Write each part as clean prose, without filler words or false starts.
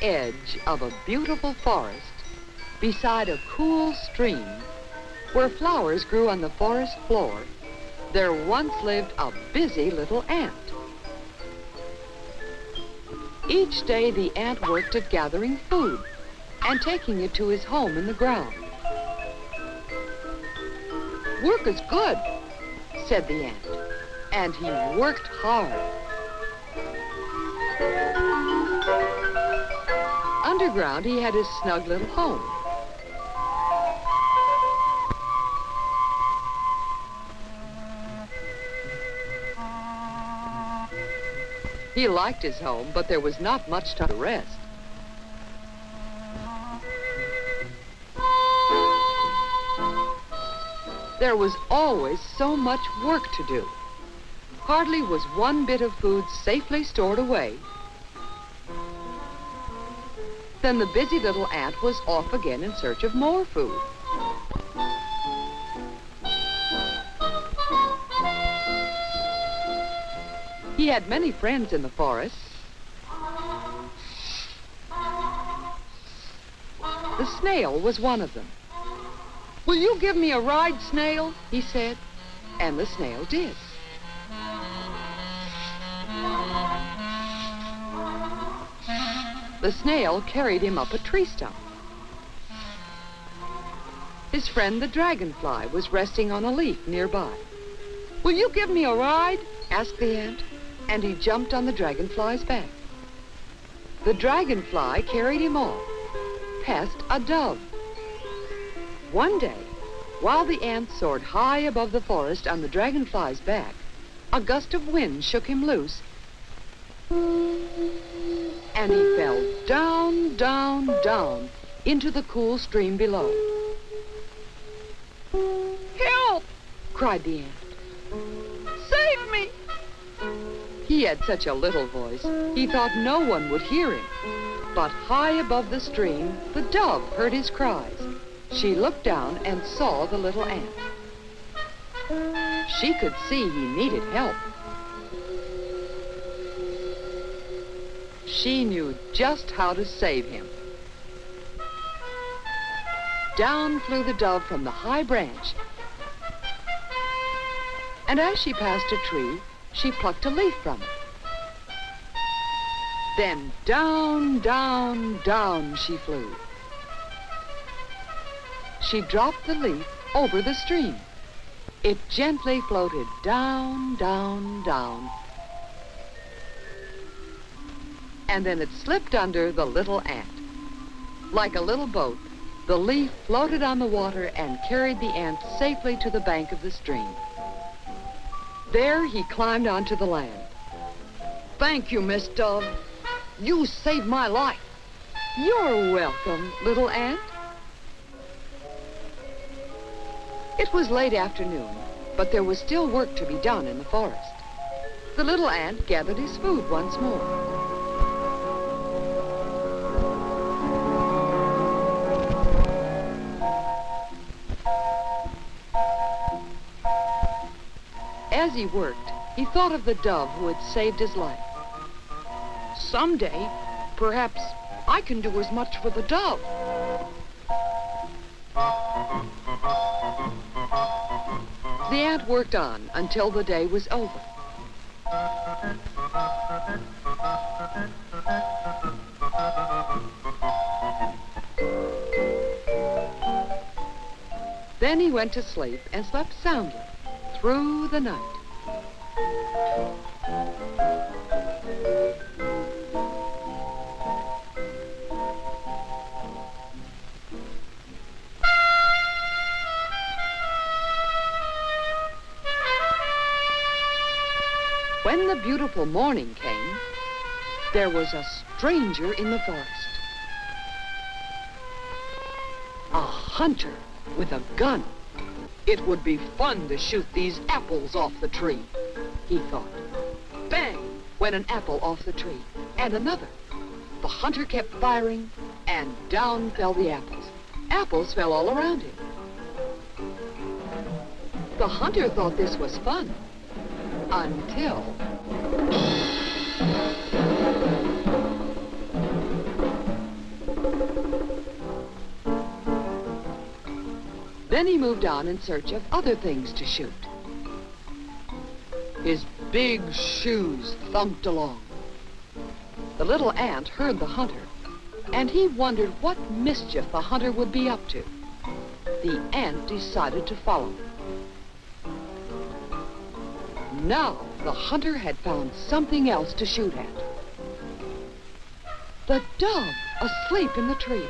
Edge of a beautiful forest, beside a cool stream, where flowers grew on the forest floor, there once lived a busy little ant. Each day the ant worked at gathering food and taking it to his home in the ground. "Work is good," said the ant, and he worked hard. Underground, he had his snug little home. He liked his home, but there was not much time to rest. There was always so much work to do. Hardly was one bit of food safely stored away. Then the busy little ant was off again in search of more food. He had many friends in the forest. The snail was one of them. "Will you give me a ride, snail?" he said, and the snail did. The snail carried him up a tree stump. His friend the dragonfly was resting on a leaf nearby. "Will you give me a ride?" asked the ant, and he jumped on the dragonfly's back. The dragonfly carried him off, past a dove. One day, while the ant soared high above the forest on the dragonfly's back, a gust of wind shook him loose, and he fell down, down, down into the cool stream below. "Help!" cried the ant. "Save me!" He had such a little voice, he thought no one would hear him. But high above the stream, the dove heard his cries. She looked down and saw the little ant. She could see he needed help. She knew just how to save him. Down flew the dove from the high branch, and as she passed a tree, she plucked a leaf from it. Then down, down, down she flew. She dropped the leaf over the stream. It gently floated down, down, down, and then it slipped under the little ant. Like a little boat, the leaf floated on the water and carried the ant safely to the bank of the stream. There he climbed onto the land. "Thank you, Miss Dove. You saved my life." "You're welcome, little ant." It was late afternoon, but there was still work to be done in the forest. The little ant gathered his food once more. As he worked, he thought of the dove who had saved his life. "Someday, perhaps I can do as much for the dove." The ant worked on until the day was over. Then he went to sleep and slept soundly through the night. When the beautiful morning came, there was a stranger in the forest. A hunter with a gun. "It would be fun to shoot these apples off the tree," he thought. went an apple off the tree, and another. The hunter kept firing, and down fell the apples. Apples fell all around him. The hunter thought this was fun, until... Then he moved on in search of other things to shoot. His big shoes thumped along. The little ant heard the hunter, and he wondered what mischief the hunter would be up to. The ant decided to follow him. Now the hunter had found something else to shoot at. The dove asleep in the tree.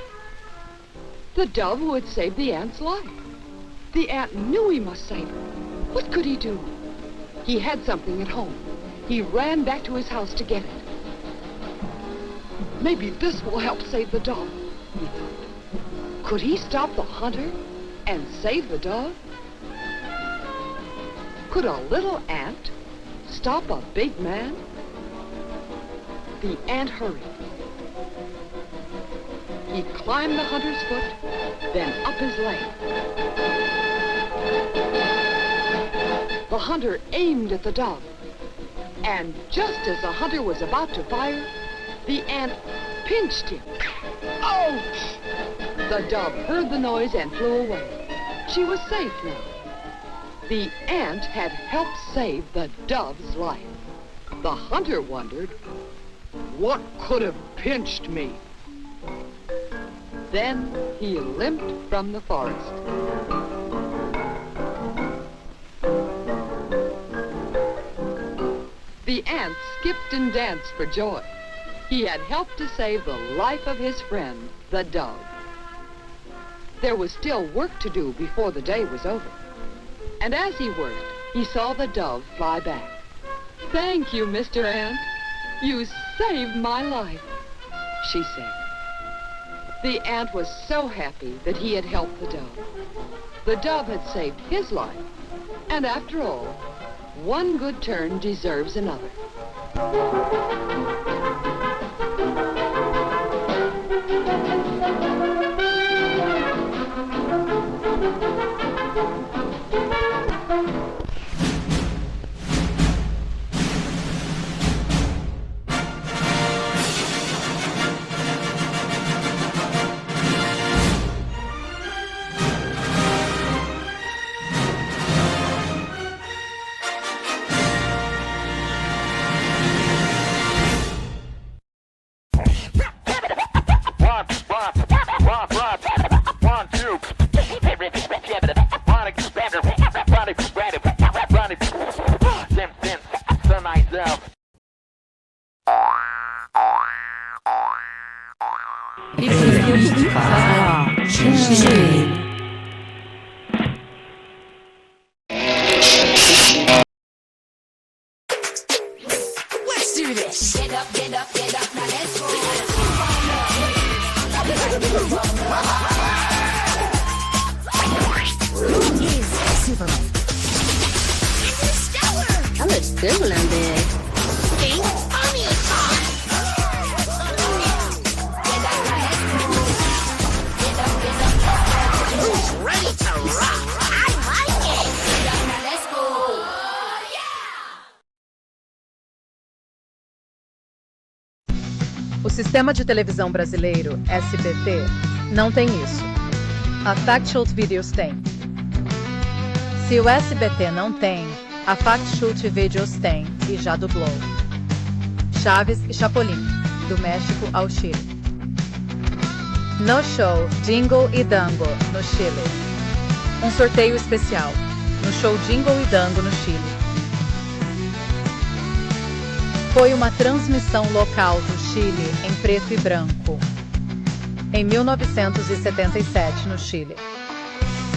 The dove who had saved the ant's life. The ant knew he must save her. What could he do? He had something at home. He ran back to his house to get it. Maybe this will help save the dove, he thought. Could he stop the hunter and save the dove? Could a little ant stop a big man? The ant hurried. He climbed the hunter's foot, then up his leg. The hunter aimed at the dove, and just as the hunter was about to fire, the ant pinched him. Ouch! The dove heard the noise and flew away. She was safe now. The ant had helped save the dove's life. The hunter wondered, what could have pinched me? Then he limped from the forest. The ant skipped and danced for joy. He had helped to save the life of his friend, the dove. There was still work to do before the day was over. And as he worked, he saw the dove fly back. "Thank you, Mr. Ant. You saved my life," she said. The ant was so happy that he had helped the dove. The dove had saved his life. And after all, one good turn deserves another. Let's do this. Get up, get up, get up, now let's go. Who is Superman? Interstellar. That looks good when I'm big. Think funny time. Get up, now let's go. Get up, get up. Who's ready to rock? I like it. Get up, now let's go. O Sistema de Televisão Brasileiro, SBT, não tem isso. A FACHELVIDEOS tem. Se o SBT não tem, a FACHELVIDEOS tem e já dublou. Chaves e Chapolin, do México ao Chile. No Show, Jingle e Dango, no Chile. Um sorteio especial, no show Jingle e Dango, no Chile. Foi uma transmissão local do Chile em preto e branco. Em 1977, no Chile.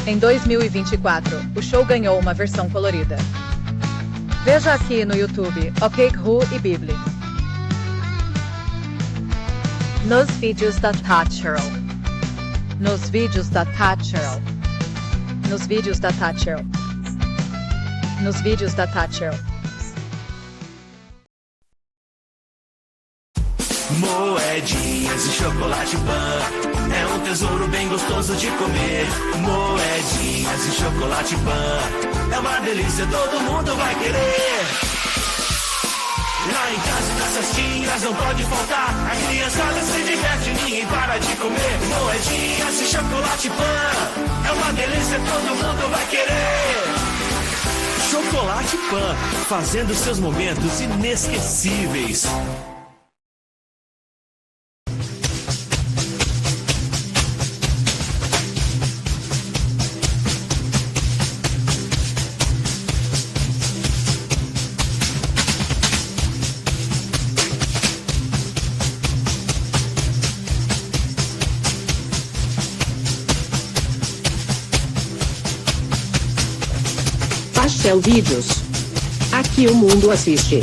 Em 2024, o show ganhou uma versão colorida. Veja aqui no YouTube, OK Who e VIDLII. Nos vídeos da PHACHEL. Nos vídeos da PHACHEL. Nos vídeos da PHACHEL. Nos vídeos da PHACHEL. Moedinhas e chocolate pan é um tesouro bem gostoso de comer. Moedinhas e chocolate pan é uma delícia, todo mundo vai querer. Lá em casa e nas cestinhas não pode faltar. A criançada se diverte, ninguém para de comer. Moedinhas e chocolate pan é uma delícia, todo mundo vai querer. Chocolate Pan, fazendo seus momentos inesquecíveis. FACHEL Vídeos. Aqui o mundo assiste.